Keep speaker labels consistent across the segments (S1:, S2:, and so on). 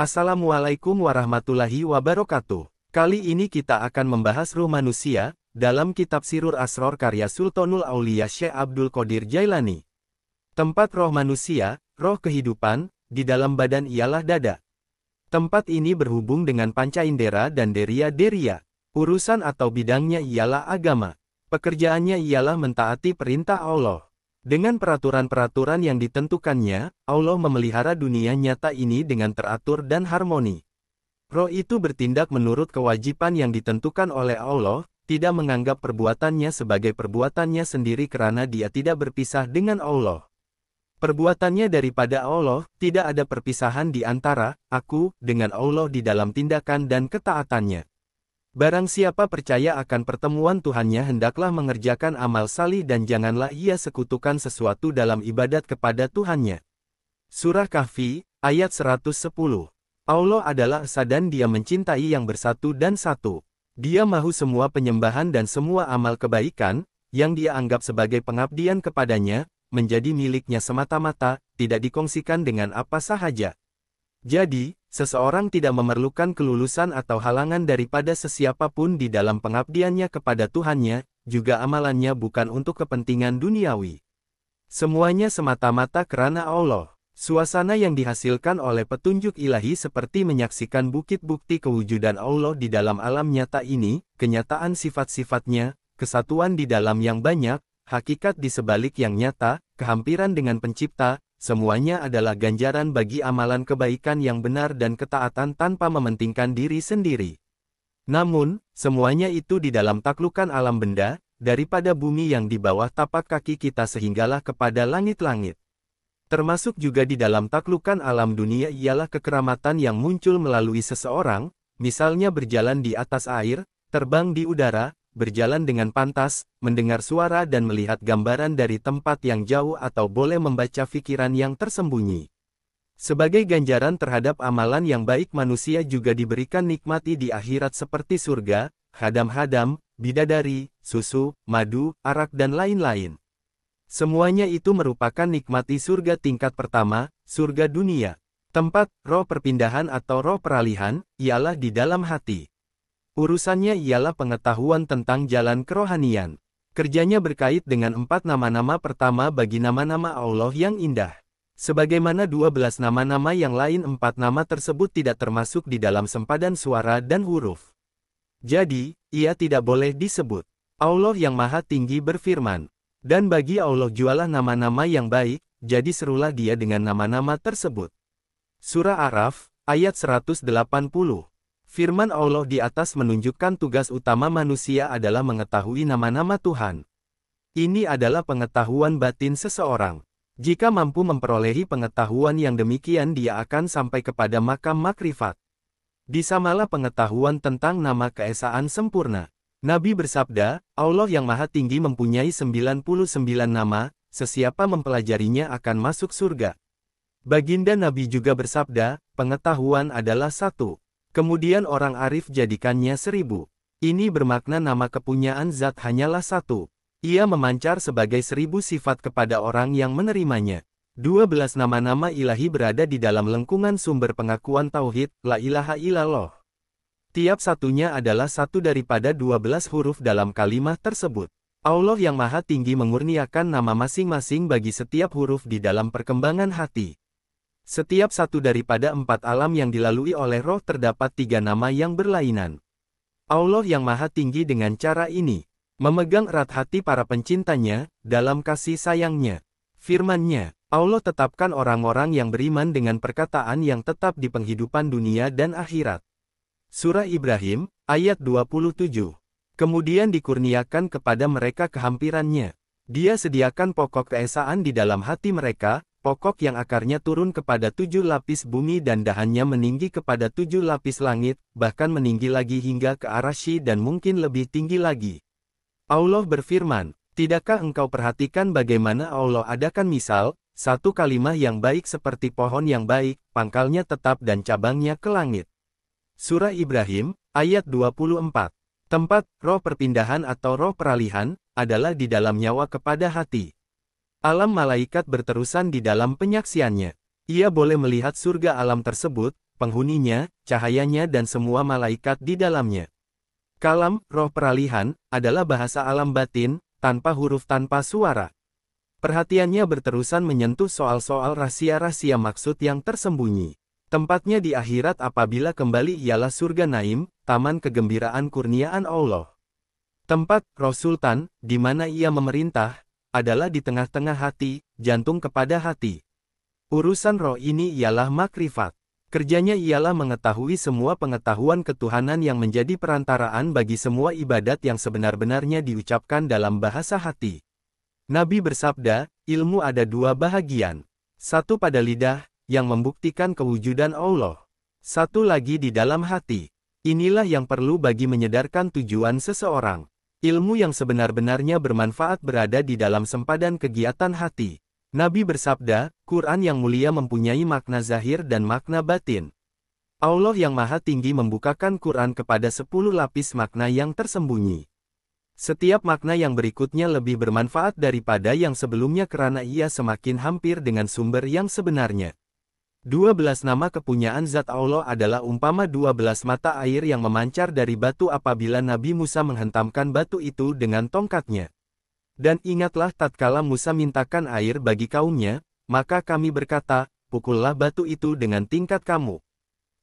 S1: Assalamualaikum warahmatullahi wabarakatuh. Kali ini kita akan membahas ruh manusia, dalam kitab Sirur Asror karya Sultanul Aulia Syekh Abdul Qadir Jailani. Tempat roh manusia, roh kehidupan, di dalam badan ialah dada. Tempat ini berhubung dengan panca indera dan deria-deria. Urusan atau bidangnya ialah agama. Pekerjaannya ialah mentaati perintah Allah. Dengan peraturan-peraturan yang ditentukannya, Allah memelihara dunia nyata ini dengan teratur dan harmoni. Roh itu bertindak menurut kewajiban yang ditentukan oleh Allah, tidak menganggap perbuatannya sebagai perbuatannya sendiri karena dia tidak berpisah dengan Allah. Perbuatannya daripada Allah, tidak ada perpisahan di antara aku dengan Allah di dalam tindakan dan ketaatannya. Barang siapa percaya akan pertemuan Tuhannya hendaklah mengerjakan amal salih dan janganlah ia sekutukan sesuatu dalam ibadat kepada Tuhannya. Surah Kahfi, ayat 110. Allah adalah Esa dan Dia mencintai yang bersatu dan satu. Dia mahu semua penyembahan dan semua amal kebaikan, yang Dia anggap sebagai pengabdian kepadanya, menjadi miliknya semata-mata, tidak dikongsikan dengan apa sahaja. Jadi, seseorang tidak memerlukan kelulusan atau halangan daripada sesiapapun di dalam pengabdiannya kepada Tuhannya, juga amalannya bukan untuk kepentingan duniawi. Semuanya semata-mata karena Allah. Suasana yang dihasilkan oleh petunjuk ilahi seperti menyaksikan bukit bukti kewujudan Allah di dalam alam nyata ini, kenyataan sifat-sifatnya, kesatuan di dalam yang banyak, hakikat di sebalik yang nyata, kehampiran dengan pencipta, semuanya adalah ganjaran bagi amalan kebaikan yang benar dan ketaatan tanpa mementingkan diri sendiri. Namun, semuanya itu di dalam taklukan alam benda, daripada bumi yang di bawah tapak kaki kita sehinggalah kepada langit-langit. Termasuk juga di dalam taklukan alam dunia ialah kekeramatan yang muncul melalui seseorang, misalnya berjalan di atas air, terbang di udara, berjalan dengan pantas, mendengar suara dan melihat gambaran dari tempat yang jauh atau boleh membaca pikiran yang tersembunyi. Sebagai ganjaran terhadap amalan yang baik manusia juga diberikan nikmati di akhirat seperti surga, hadam-hadam, bidadari, susu, madu, arak dan lain-lain. Semuanya itu merupakan nikmati surga tingkat pertama, surga dunia. Tempat roh perpindahan atau roh peralihan, ialah di dalam hati. Urusannya ialah pengetahuan tentang jalan kerohanian. Kerjanya berkait dengan 4 nama-nama pertama bagi nama-nama Allah yang indah. Sebagaimana 12 nama-nama yang lain 4 nama tersebut tidak termasuk di dalam sempadan suara dan huruf. Jadi, ia tidak boleh disebut. Allah yang Maha Tinggi berfirman, dan bagi Allah jualah nama-nama yang baik, jadi serulah dia dengan nama-nama tersebut. Surah Araf, ayat 180. Firman Allah di atas menunjukkan tugas utama manusia adalah mengetahui nama-nama Tuhan. Ini adalah pengetahuan batin seseorang. Jika mampu memperolehi pengetahuan yang demikian dia akan sampai kepada makam makrifat. Disamalah pengetahuan tentang nama keesaan sempurna. Nabi bersabda, Allah yang Maha Tinggi mempunyai 99 nama, sesiapa mempelajarinya akan masuk surga. Baginda Nabi juga bersabda, pengetahuan adalah 1. Kemudian orang arif jadikannya 1000. Ini bermakna nama kepunyaan zat hanyalah 1. Ia memancar sebagai 1000 sifat kepada orang yang menerimanya. 12 nama-nama ilahi berada di dalam lengkungan sumber pengakuan tauhid, la ilaha illallah. Tiap satunya adalah satu daripada 12 huruf dalam kalimat tersebut. Allah yang Maha Tinggi mengurniakan nama masing-masing bagi setiap huruf di dalam perkembangan hati. Setiap satu daripada 4 alam yang dilalui oleh roh terdapat 3 nama yang berlainan. Allah yang Maha Tinggi dengan cara ini, memegang erat hati para pencintanya, dalam kasih sayangnya. Firman-Nya, Allah tetapkan orang-orang yang beriman dengan perkataan yang tetap di penghidupan dunia dan akhirat. Surah Ibrahim, ayat 27. Kemudian dikurniakan kepada mereka kehampirannya. Dia sediakan pokok keesaan di dalam hati mereka, pokok yang akarnya turun kepada 7 lapis bumi dan dahannya meninggi kepada 7 lapis langit, bahkan meninggi lagi hingga ke Arasy dan mungkin lebih tinggi lagi. Allah berfirman, tidakkah engkau perhatikan bagaimana Allah adakan misal, satu kalimah yang baik seperti pohon yang baik, pangkalnya tetap dan cabangnya ke langit. Surah Ibrahim, ayat 24. Tempat roh perpindahan atau roh peralihan, adalah di dalam nyawa kepada hati. Alam malaikat berterusan di dalam penyaksiannya. Ia boleh melihat surga alam tersebut, penghuninya, cahayanya dan semua malaikat di dalamnya. Kalam, roh peralihan, adalah bahasa alam batin, tanpa huruf tanpa suara. Perhatiannya berterusan menyentuh soal-soal rahasia-rahasia maksud yang tersembunyi. Tempatnya di akhirat apabila kembali ialah surga Naim, taman kegembiraan kurniaan Allah. Tempat, Roh Sultan, di mana ia memerintah, adalah di tengah-tengah hati, jantung kepada hati. Urusan roh ini ialah makrifat. Kerjanya ialah mengetahui semua pengetahuan ketuhanan yang menjadi perantaraan bagi semua ibadat yang sebenar-benarnya diucapkan dalam bahasa hati. Nabi bersabda, ilmu ada dua bahagian. Satu pada lidah, yang membuktikan kewujudan Allah. Satu lagi di dalam hati. Inilah yang perlu bagi menyedarkan tujuan seseorang. Ilmu yang sebenar-benarnya bermanfaat berada di dalam sempadan kegiatan hati. Nabi bersabda, Quran yang mulia mempunyai makna zahir dan makna batin. Allah yang Maha Tinggi membukakan Quran kepada 10 lapis makna yang tersembunyi. Setiap makna yang berikutnya lebih bermanfaat daripada yang sebelumnya karena ia semakin hampir dengan sumber yang sebenarnya. 12 nama kepunyaan zat Allah adalah umpama 12 mata air yang memancar dari batu apabila Nabi Musa menghentamkan batu itu dengan tongkatnya. Dan ingatlah tatkala Musa mintakan air bagi kaumnya, maka kami berkata, pukullah batu itu dengan tingkat kamu.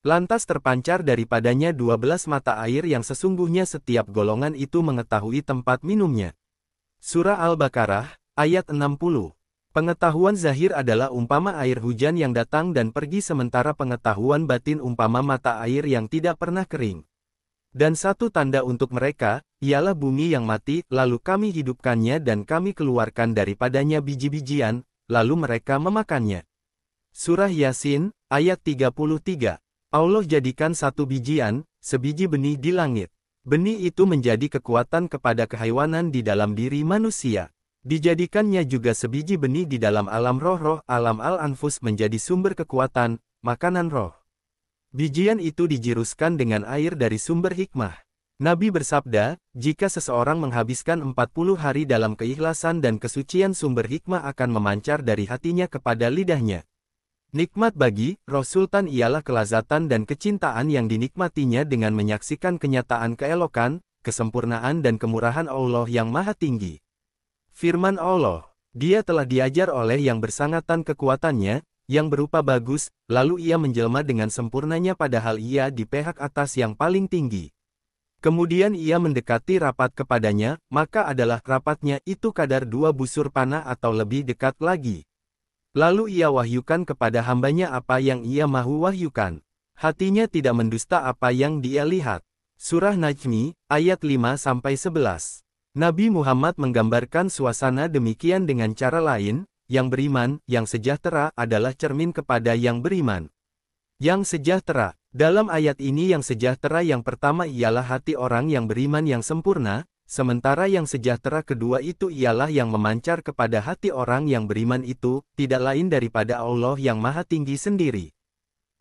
S1: Lantas terpancar daripadanya 12 mata air yang sesungguhnya setiap golongan itu mengetahui tempat minumnya. Surah Al-Baqarah, ayat 60. Pengetahuan zahir adalah umpama air hujan yang datang dan pergi sementara pengetahuan batin umpama mata air yang tidak pernah kering. Dan satu tanda untuk mereka, ialah bumi yang mati, lalu kami hidupkannya dan kami keluarkan daripadanya biji-bijian, lalu mereka memakannya. Surah Yasin, ayat 33. Allah jadikan satu bijian, sebiji benih di langit. Benih itu menjadi kekuatan kepada kehaiwanan di dalam diri manusia. Dijadikannya juga sebiji benih di dalam alam roh-roh, alam al-anfus menjadi sumber kekuatan, makanan roh. Bijian itu dijiruskan dengan air dari sumber hikmah. Nabi bersabda, jika seseorang menghabiskan 40 hari dalam keikhlasan dan kesucian sumber hikmah akan memancar dari hatinya kepada lidahnya. Nikmat bagi Roh Sultan ialah kelazatan dan kecintaan yang dinikmatinya dengan menyaksikan kenyataan keelokan, kesempurnaan dan kemurahan Allah yang Maha Tinggi. Firman Allah, Dia telah diajar oleh yang bersangatan kekuatannya, yang berupa bagus, lalu ia menjelma dengan sempurnanya padahal ia di pihak atas yang paling tinggi. Kemudian ia mendekati rapat kepadanya, maka adalah rapatnya itu kadar 2 busur panah atau lebih dekat lagi. Lalu ia wahyukan kepada hambanya apa yang ia mahu wahyukan. Hatinya tidak mendusta apa yang dia lihat. Surah Najmi, ayat 5-11. Nabi Muhammad menggambarkan suasana demikian dengan cara lain, yang beriman, yang sejahtera adalah cermin kepada yang beriman. Yang sejahtera, dalam ayat ini yang sejahtera yang pertama ialah hati orang yang beriman yang sempurna, sementara yang sejahtera kedua itu ialah yang memancar kepada hati orang yang beriman itu, tidak lain daripada Allah yang Maha Tinggi sendiri.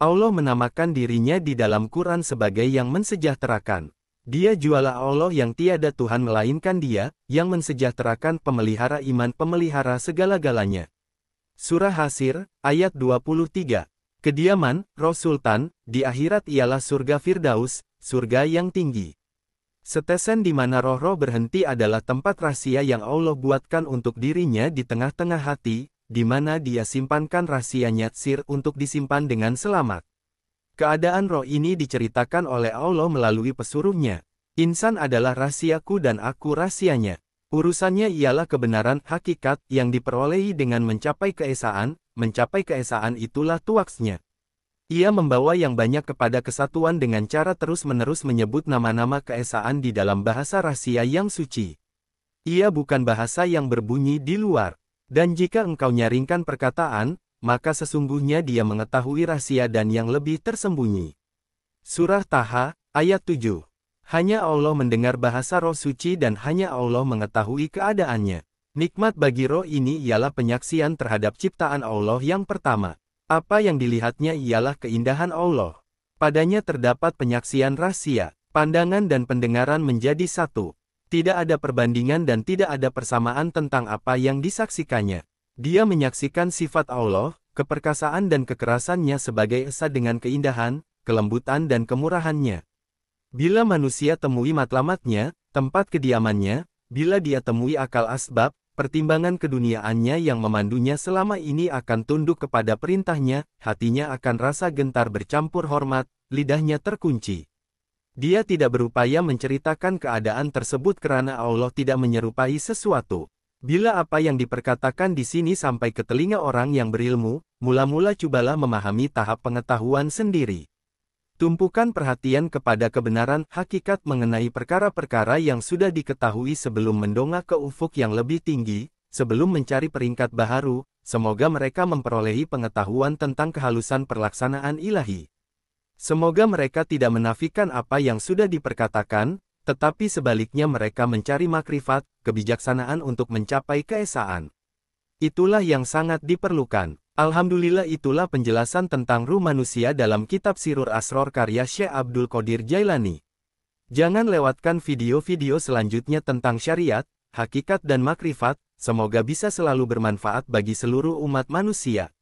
S1: Allah menamakan dirinya di dalam Quran sebagai yang mensejahterakan. Dia jualah Allah yang tiada Tuhan melainkan Dia, yang mensejahterakan pemelihara iman pemelihara segala-galanya. Surah Hasir, ayat 23. Kediaman, Roh Sultan, di akhirat ialah surga Firdaus, surga yang tinggi. Setesen di mana roh-roh berhenti adalah tempat rahasia yang Allah buatkan untuk dirinya di tengah-tengah hati, di mana Dia simpankan rahasianya sir untuk disimpan dengan selamat. Keadaan roh ini diceritakan oleh Allah melalui pesuruhnya. Insan adalah rahasiaku dan aku rahasianya. Urusannya ialah kebenaran hakikat yang diperolehi dengan mencapai keesaan itulah tuaksnya. Ia membawa yang banyak kepada kesatuan dengan cara terus-menerus menyebut nama-nama keesaan di dalam bahasa rahasia yang suci. Ia bukan bahasa yang berbunyi di luar. Dan jika engkau nyaringkan perkataan, maka sesungguhnya Dia mengetahui rahasia dan yang lebih tersembunyi. Surah Taha, ayat 7. Hanya Allah mendengar bahasa roh suci dan hanya Allah mengetahui keadaannya. Nikmat bagi roh ini ialah penyaksian terhadap ciptaan Allah yang pertama. Apa yang dilihatnya ialah keindahan Allah. Padanya terdapat penyaksian rahasia, pandangan dan pendengaran menjadi satu. Tidak ada perbandingan dan tidak ada persamaan tentang apa yang disaksikannya. Dia menyaksikan sifat Allah, keperkasaan dan kekerasannya sebagai esa dengan keindahan, kelembutan dan kemurahannya. Bila manusia temui matlamatnya, tempat kediamannya, bila dia temui akal asbab, pertimbangan keduniaannya yang memandunya selama ini akan tunduk kepada perintahnya, hatinya akan rasa gentar bercampur hormat, lidahnya terkunci. Dia tidak berupaya menceritakan keadaan tersebut karena Allah tidak menyerupai sesuatu. Bila apa yang diperkatakan di sini sampai ke telinga orang yang berilmu, mula-mula cobalah memahami tahap pengetahuan sendiri. Tumpukan perhatian kepada kebenaran hakikat mengenai perkara-perkara yang sudah diketahui sebelum mendongak ke ufuk yang lebih tinggi, sebelum mencari peringkat baharu, semoga mereka memperolehi pengetahuan tentang kehalusan pelaksanaan ilahi. Semoga mereka tidak menafikan apa yang sudah diperkatakan, tetapi sebaliknya mereka mencari makrifat, kebijaksanaan untuk mencapai keesaan. Itulah yang sangat diperlukan. Alhamdulillah, itulah penjelasan tentang ruh manusia dalam kitab Sirur Asror karya Syekh Abdul Qadir Jailani. Jangan lewatkan video-video selanjutnya tentang syariat, hakikat dan makrifat, semoga bisa selalu bermanfaat bagi seluruh umat manusia.